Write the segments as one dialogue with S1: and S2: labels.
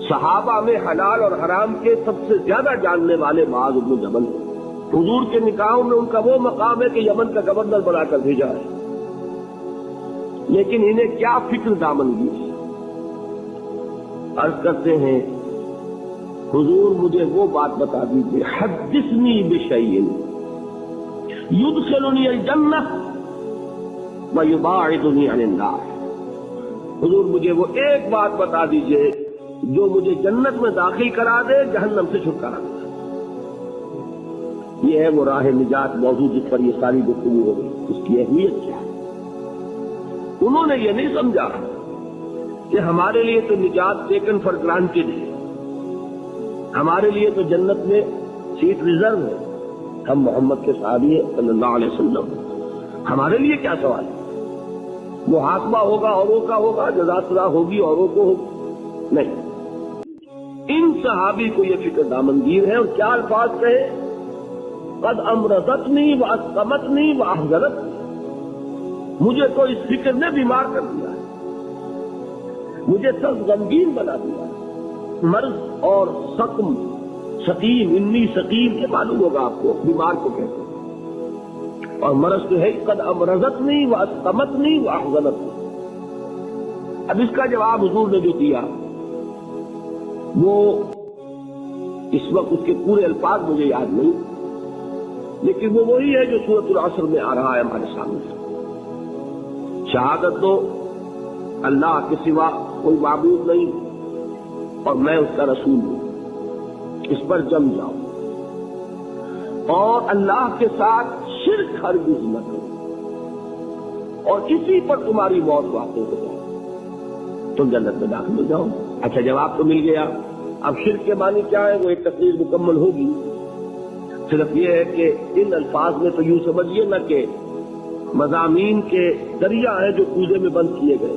S1: صحابہ میں حلال اور حرام کے سب سے زیادہ جاننے والے معاذ بن جبل ہیں۔ حضور کے نکاحوں میں ان کا وہ مقام ہے کہ یمن کا گورنر بنا کر بھیجا ہے، لیکن انہیں کیا فکر دامنگی ہے۔ عرض کرتے ہیں حضور مجھے وہ بات بتا دیجیے، حدثنی بشیء یدخلنی الجنہ ویباعدنی عن النار۔ حضور مجھے وہ ایک بات بتا دیجیے جو مجھے جنت میں داخل کرا دے، جہنم سے چھٹکارا دے۔ یہ ہے وہ راہ نجات موضوع جس پر یہ ساری گفتگو ہو گئی، اس کی اہمیت کیا ہے۔ انہوں نے یہ نہیں سمجھا کہ ہمارے لیے تو نجات ٹیکن فار گرانٹیڈ ہے، ہمارے لیے تو جنت میں سیٹ ریزرو ہے، ہم محمد کے صحابی ہیں صلی اللہ علیہ وسلم، ہمارے لیے کیا سوال ہے؟ محاسبہ ہوگا اوروں کا ہوگا، جزا سزا ہوگی اوروں کو ہوگی، نہیں۔ ان صحابی کو یہ فکر دامنگیر ہے، اور کیا الفاظ کہے، قد امرضتنی واسقمتنی واحزنتنی، مجھے تو اس فکر نے بیمار کر دیا ہے، مجھے سب غمگین بنا دیا ہے۔ مرض اور سقم، سقیم، انی سقیم، یہ معلوم ہوگا آپ کو، بیمار کو کہتے ہیں، اور مرض تو ہے قد امرضتنی واسقمتنی واحزنتنی۔ اب اس کا جواب حضور نے جو دیا وہ اس وقت اس کے پورے الفاظ مجھے یاد نہیں، لیکن وہ وہی ہے جو سورۃ العصر میں آ رہا ہے ہمارے سامنے۔ شہادت دو اللہ کے سوا کوئی معبود نہیں اور میں اس کا رسول ہوں، اس پر جم جاؤ، اور اللہ کے ساتھ شرک ہرگز نہ کرو، اور اسی پر تمہاری موت واقع ہو جائے، تم جنت میں داخل ہو جاؤ۔ اچھا جواب تو مل گیا۔ اب شرک کے معنی کیا ہے وہ ایک تقریر مکمل ہوگی، صرف یہ ہے کہ ان الفاظ میں تو یوں سمجھیے نہ کہ مضامین کے دریا ہیں جو کوزے میں بند کیے گئے۔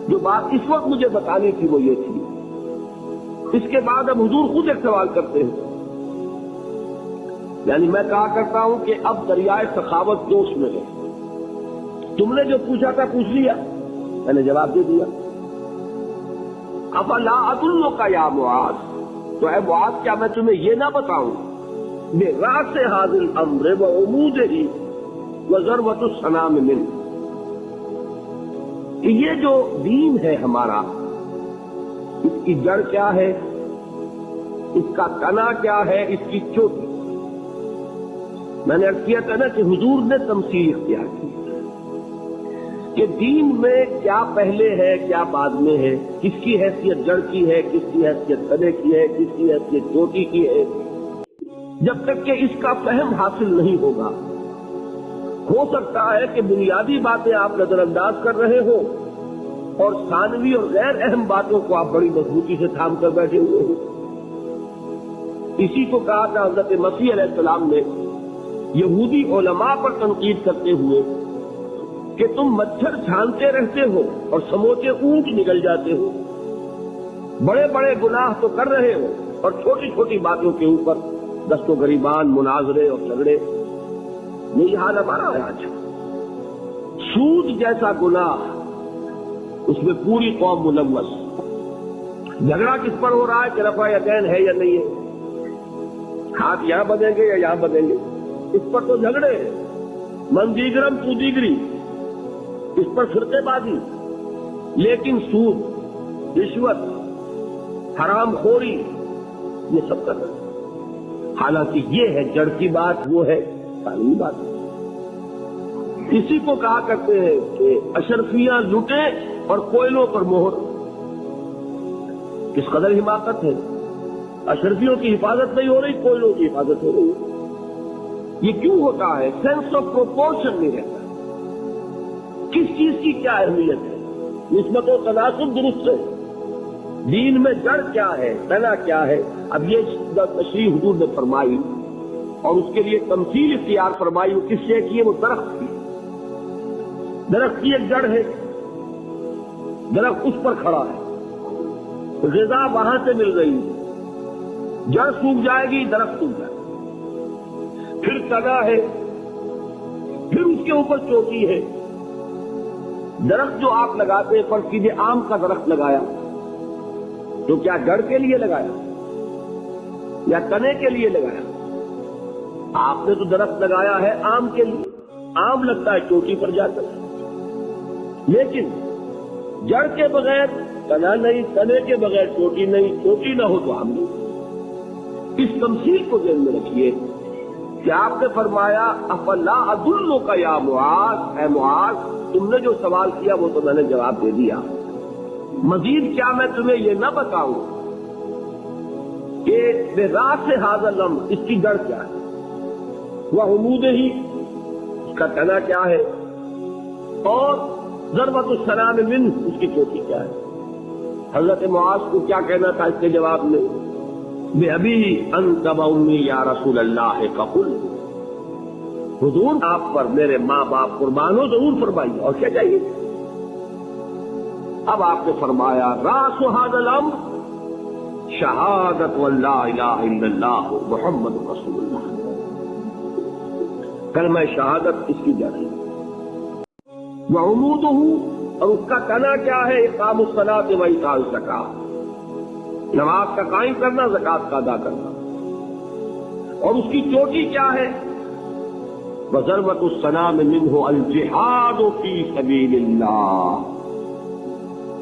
S1: جو بات اس وقت مجھے بتانی تھی وہ یہ تھی۔ اس کے بعد اب حضور خود ایک سوال کرتے ہیں، یعنی میں کہا کرتا ہوں کہ اب دریائے سخاوت جوش میں ہے، تم نے جو پوچھا تھا پوچھ لیا، میں نے جواب دے دیا۔ افلا ادلک یا معاذ، تو اے معاذ کیا میں تمہیں یہ نہ بتاؤں براس ھذا الامر وعمودہ وذروۃ السنام منہ، کہ یہ جو دین ہے ہمارا، اس کی جڑ کیا ہے، اس کا تنا کیا ہے، اس کی چوٹی۔ میں نے عرض کیا تھا نا کہ حضور نے تمثیل اختیار کی کہ دین میں کیا پہلے ہے کیا بعد میں ہے، کس کی حیثیت جڑ کی ہے، کس کی حیثیت تنے کی ہے، کس کی حیثیت چوٹی کی ہے۔ جب تک کہ اس کا فہم حاصل نہیں ہوگا، ہو سکتا ہے کہ بنیادی باتیں آپ نظر انداز کر رہے ہو اور ثانوی اور غیر اہم باتوں کو آپ بڑی مضبوطی سے تھام کر بیٹھے ہوئے ہو۔ اسی کو کہا تھا حضرت مسیح علیہ السلام نے یہودی علماء پر تنقید کرتے ہوئے کہ تم مچھر چھانتے رہتے ہو اور سموچے اونٹ نکل جاتے ہو، بڑے بڑے گناہ تو کر رہے ہو اور چھوٹی چھوٹی باتوں کے اوپر دست و گریبان، مناظرے اور جھگڑے۔ یہی حال ہمارا ہے آج۔ سود جیسا گناہ، اس میں پوری قوم ملوث۔ جھگڑا کس پر ہو رہا ہے کہ رفع یدین ہے یا نہیں ہے، ہاتھ یہاں بدیں گے یا یہاں بدیں گے، اس پر تو جھگڑے۔ من دیگرم تو دیگری، اس پر فرقے بازی۔ لیکن سود، رشوت، حرام خوری، یہ سب کر رہے ہیں۔ حالانکہ یہ ہے جڑ کی بات، وہ ہے تعلیمی بات۔ اسی کو کہا کرتے ہیں کہ اشرفیاں لٹے اور کوئلوں پر مہر۔ کس قدر حماقت ہے، اشرفیوں کی حفاظت نہیں ہو رہی، کوئلوں کی حفاظت ہو رہی ہے۔ یہ کیوں ہوتا ہے؟ سینس آف پروپورشن نہیں رہتا۔ کس چیز کی کیا اہمیت ہے، نسبت و تناسب درست ہے، دین میں جڑ کیا ہے، تنا کیا ہے۔ اب یہ تشریح حضور نے فرمائی اور اس کے لیے تمثیل اختیار فرمائی، وہ کس سے کی ہے؟ وہ درخت کی۔ درخت کی ایک جڑ ہے، درخت اس پر کھڑا ہے، غذا وہاں سے مل رہی ہے، جڑ سوکھ جائے گی درخت سوکھ جائے گا، پھر تنا ہے، پھر اس کے اوپر چوٹی ہے، درخت جو آپ لگاتے ہیں، پر کیجیے آم کا درخت لگایا تو کیا جڑ کے لیے لگایا یا تنے کے لیے لگایا؟ آپ نے تو درخت لگایا ہے آم کے لیے، آم لگتا ہے چوٹی پر جا کر، لیکن جڑ کے بغیر تنا نہیں، تنے کے بغیر چوٹی نہیں، چوٹی نہ ہو تو آم نہیں۔ اس تمثیل کو ذہن میں رکھیے کہ آپ نے فرمایا افلا ادلک یا معاذ، اے معاذ تم نے جو سوال کیا وہ تو میں نے جواب دے دیا، مزید کیا میں تمہیں یہ نہ بتاؤں کہ براس ھذا الامر، اس کی جڑ کیا ہے، وعمودہ، اس کا تنا کیا ہے، اور ضربۃ السنام منہ، اس کی چوٹی کیا ہے۔ حضرت معاذ کو کیا کہنا تھا اس کے جواب میں؟ بِأَبِي أَنْتَ وَأُمِّي یا رسول اللہ قُل، حضور آپ پر میرے ماں باپ قربان ہو، ضرور فرمائیے، اور کیا چاہیے؟ اب آپ نے فرمایا راس ھذا الامر شہادت واللہ الہ الا اللہ محمد رسول اللہ، کلمہ شہادت اس کی جڑ ہے، وعمودہ، اور اس کا تنا کیا ہے، اقام الصلاۃ و ایتاء الزکوٰۃ، نماز کا قائم کرنا، زکوٰۃ کا ادا کرنا، اور اس کی چوٹی کیا ہے، وضربۃ السنام منہ الجہاد فی سبیل اللہ،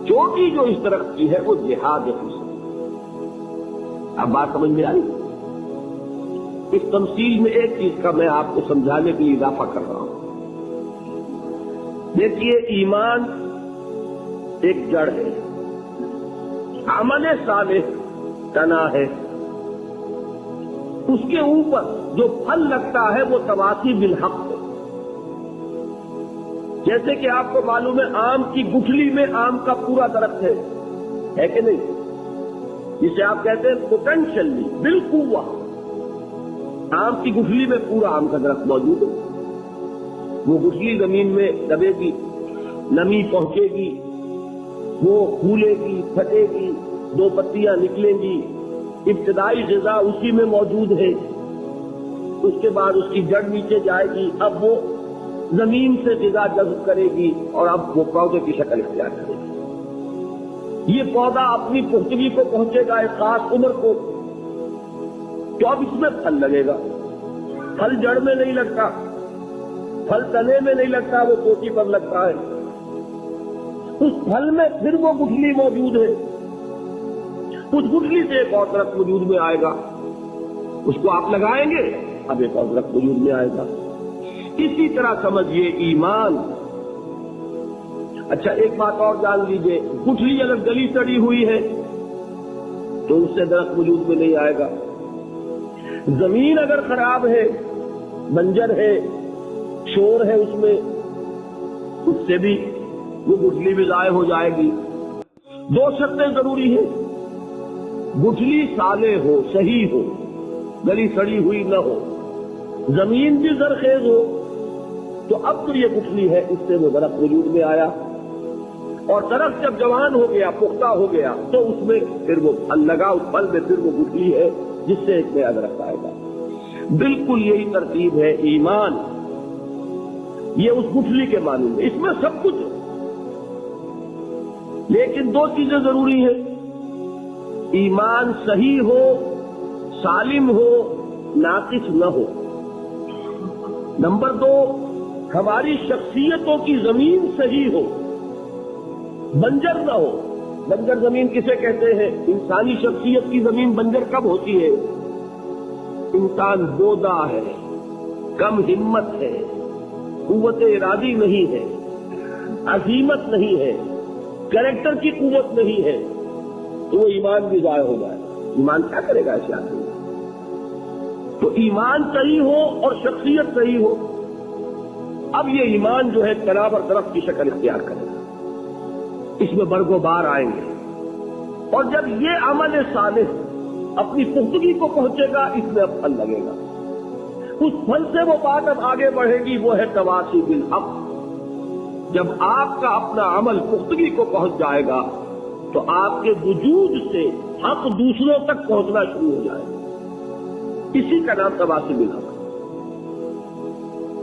S1: چوٹی جو اس درخت کی ہے وہ جہاد فی سبیل اللہ۔ اب بات سمجھ میں آئی؟ اس تمثیل میں ایک چیز کا میں آپ کو سمجھانے کے لیے اضافہ کر رہا ہوں۔ دیکھیے ایمان ایک جڑ ہے، عمل صالح تنا ہے، اس کے اوپر جو پھل لگتا ہے وہ تواصی بالحق ہے۔ جیسے کہ آپ کو معلوم ہے آم کی گٹھلی میں آم کا پورا درخت ہے کہ نہیں، جسے آپ کہتے ہیں پوٹینشلی، بالقوہ، آم کی گٹھلی میں پورا آم کا درخت موجود ہے۔ وہ گٹھلی زمین میں دبے گی، نمی پہنچے گی، وہ پھولے گی، پھٹے گی، دو پتیاں نکلیں گی، ابتدائی غذا اسی میں موجود ہے، اس کے بعد اس کی جڑ نیچے جائے گی، اب وہ زمین سے غذا جذب کرے گی اور اب وہ پودے کی شکل اختیار کرے گی۔ یہ پودا اپنی پختگی کو پہنچے گا ایک خاص عمر کو، تو اب اس میں پھل لگے گا۔ پھل جڑ میں نہیں لگتا، پھل تنے میں نہیں لگتا، وہ چوٹی پر لگتا ہے۔ اس پھل میں پھر وہ گٹھلی موجود ہے، اس گٹھلی سے ایک اور درخت وجود میں آئے گا، اس کو آپ لگائیں گے، اب ایک اور درخت وجود میں آئے گا۔ اسی طرح سمجھیے ایمان۔ اچھا ایک بات اور جان لیجئے، گٹھلی اگر گلی سڑی ہوئی ہے تو اس سے درخت وجود میں نہیں آئے گا۔ زمین اگر خراب ہے، بنجر ہے، شور ہے اس میں، اس سے بھی وہ گٹھلی بھی ضائع ہو جائے گی۔ دو شرطیں ضروری ہیں، گٹھلی صالح ہو، صحیح ہو، گلی سڑی ہوئی نہ ہو، زمین بھی زرخیز ہو، تو اب تو یہ گٹھلی ہے، اس سے وہ درخت وجود میں آیا، اور درخت جب جوان ہو گیا، پختہ ہو گیا، تو اس میں پھر وہ پھل لگا، اس پھل میں پھر وہ گٹھلی ہے جس سے ایک نیا درخت آئے گا۔ بالکل یہی ترتیب ہے ایمان، یہ اس گٹھلی کے معنی میں، اس میں سب کچھ ہے، لیکن دو چیزیں ضروری ہیں، ایمان صحیح ہو، سالم ہو، ناقص نہ ہو۔ نمبر دو، ہماری شخصیتوں کی زمین صحیح ہو، بنجر نہ ہو۔ بنجر زمین کسے کہتے ہیں؟ انسانی شخصیت کی زمین بنجر کب ہوتی ہے؟ انسان بودا ہے، کم ہمت ہے، قوت ارادی نہیں ہے، عزیمت نہیں ہے، کریکٹر کی قوت نہیں ہے، تو وہ ایمان بھی ضائع ہو جائے۔ ایمان کیا کرے گا ایسے آدمی؟ تو ایمان صحیح ہو اور شخصیت صحیح ہو، اب یہ ایمان جو ہے تناور درخت کی شکل اختیار کرے گا، اس میں برگ و بار آئیں گے، اور جب یہ عمل صالح اپنی پختگی کو پہنچے گا، اس میں اب پھل لگے گا۔ اس پھل سے وہ بات اب آگے بڑھے گی، وہ ہے تواصی بالحق۔ جب آپ کا اپنا عمل پختگی کو پہنچ جائے گا تو آپ کے وجود سے حق دوسروں تک پہنچنا شروع ہو جائے گا، اسی کا نام تواصی بالحق۔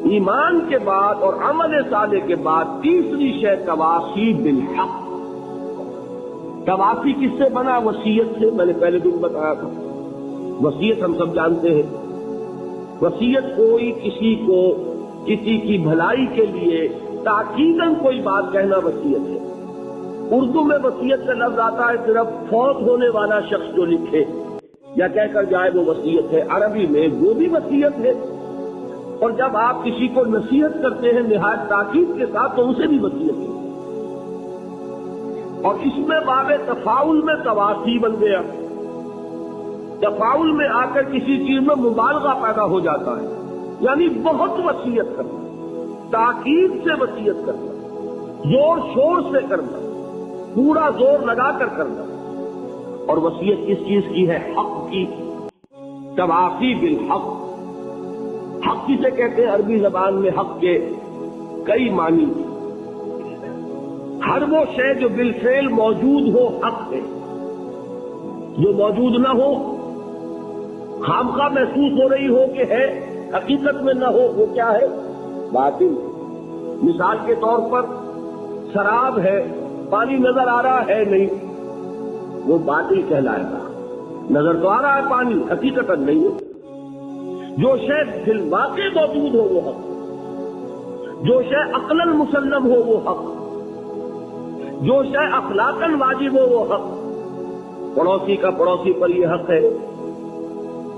S1: ایمان کے بعد اور عمل صالح کے بعد تیسری شے تواصی بالحق. تواصی کس سے بنا؟ وصیت سے. میں نے پہلے دن بتایا تھا وصیت ہم سب جانتے ہیں. وصیت کوئی کسی کو کسی کی بھلائی کے لیے تاکیداً کوئی بات کہنا وصیت ہے. اردو میں وصیت کا لفظ آتا ہے صرف فوت ہونے والا شخص جو لکھے یا کہہ کر جائے وہ وصیت ہے. عربی میں وہ بھی وصیت ہے، اور جب آپ کسی کو نصیحت کرتے ہیں نہایت تاکید کے ساتھ تو اسے بھی وصیت ہے. اور اس میں باب تفاعل میں تواصی بن گیا. تفاعل میں آ کر کسی چیز میں مبالغہ پیدا ہو جاتا ہے، یعنی بہت وصیت کرنا، تاکید سے وصیت کرنا، زور شور سے کرنا، پورا زور لگا کر کرنا. اور وصیت کس چیز کی ہے؟ حق کی. تواصی بالحق. حق کسے کہتے ہیں؟ عربی زبان میں حق کے کئی معنی. ہر وہ شے جو بالفعل موجود ہو حق ہے، جو موجود نہ ہو، خامخواہ محسوس ہو رہی ہو کہ ہے حقیقت میں نہ ہو، وہ کیا ہے؟ باطل. مثال کے طور پر شراب ہے، پانی نظر آ رہا ہے نہیں، وہ باطل کہلائے گا. نظر تو آ رہا ہے پانی، حقیقت نہیں ہے. جو شے فی الواقع موجود ہو وہ حق، جو شے عقلاً مسلم ہو وہ حق، جو شے اخلاقاً واجب ہو وہ حق. پڑوسی کا پڑوسی پر یہ حق ہے،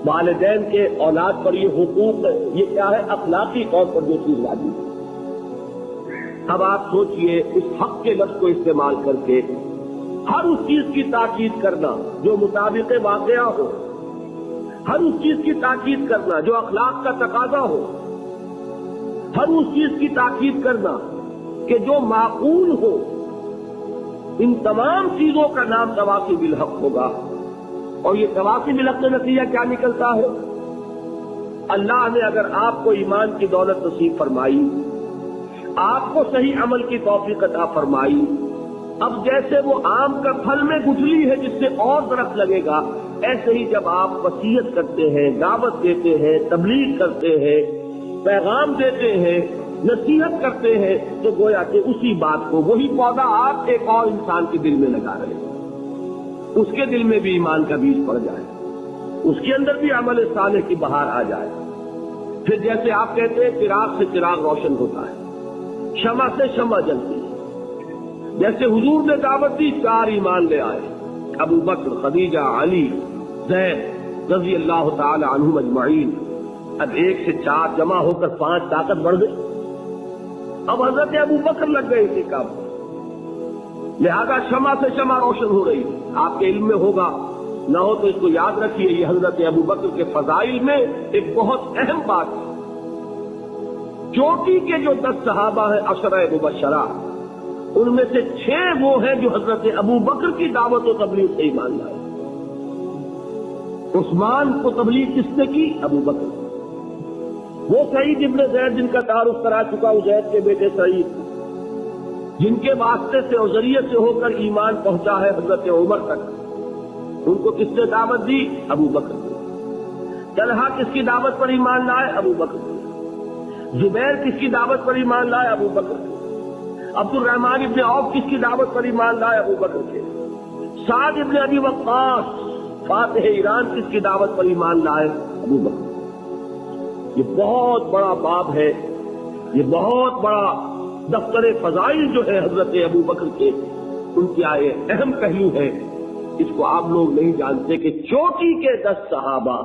S1: والدین کے اولاد پر یہ حقوق ہے. یہ کیا ہے؟ اخلاقی طور پر جو چیز واجب ہے. اب آپ سوچئے اس حق کے لفظ کو استعمال کر کے ہر اس چیز کی تاکید کرنا جو مطابق واقعہ ہو، ہر اس چیز کی تاکید کرنا جو اخلاق کا تقاضا ہو، ہر اس چیز کی تاکید کرنا کہ جو معقول ہو. ان تمام چیزوں کا نام تواصی بالحق ہوگا. اور یہ تواصی بالحق کا نتیجہ کیا نکلتا ہے؟ اللہ نے اگر آپ کو ایمان کی دولت نصیب فرمائی، آپ کو صحیح عمل کی توفیق عطا فرمائی، اب جیسے وہ آم کا پھل میں گٹھلی ہے جس سے اور درخت لگے گا، ایسے ہی جب آپ وصیت کرتے ہیں، دعوت دیتے ہیں، تبلیغ کرتے ہیں، پیغام دیتے ہیں، نصیحت کرتے ہیں، تو گویا کہ اسی بات کو، وہی پودا آپ ایک اور انسان کے دل میں لگا رہے ہیں. اس کے دل میں بھی ایمان کا بیج پڑ جائے، اس کے اندر بھی عمل صالح کی بہار آ جائے. پھر جیسے آپ کہتے ہیں چراغ سے چراغ روشن ہوتا ہے، شمع سے شمع جلتی ہے. جیسے حضور نے دعوت دی، 4 ایمان لے آئے، ابو بکر، خدیجہ، علی، زید رضی اللہ تعالی عنہم اجمعین. اب 1 سے 4 جمع ہو کر 5 طاقت بڑھ گئی. اب حضرت ابو بکر لگ گئے اسی کام پر، لہذا شمع سے شمع روشن ہو رہی. آپ کے علم میں ہوگا، نہ ہو تو اس کو یاد رکھیے، یہ حضرت ابو بکر کے فضائل میں ایک بہت اہم بات ہے. چوٹی کے جو 10 صحابہ ہیں عشرہ مبشرہ، ان میں سے 6 وہ ہیں جو حضرت ابو بکر کی دعوت و تبلیغ سے ایمان لائے. عثمان کو تبلیغ کس نے کی؟ ابو بکر. وہ سعید ابن زید جن کا تعارف کرا چکا ہوں، زید کے بیٹے سعید، جن کے واسطے سے اور ذریعے سے ہو کر ایمان پہنچا ہے حضرت عمر تک، ان کو کس نے دعوت دی؟ ابو بکر. طلحہ کس کی دعوت پر ایمان لائے؟ ابو بکر. زبیر کس کی دعوت پر ایمان لائے؟ ابو بکر. عبد الرحمن ابن عوف کس کی دعوت پر ایمان لائے؟ ابو بکر کے. سعد ابن ابی وقاص فاتح ایران کس کی دعوت پر ایمان لائے؟ ابو بکر. یہ بہت بڑا باب ہے، یہ بہت بڑا دفتر فضائل جو ہے حضرت ابو بکر کے، ان کی آئے اہم پہلو ہے. اس کو آپ لوگ نہیں جانتے کہ چوٹی کے 10 صحابہ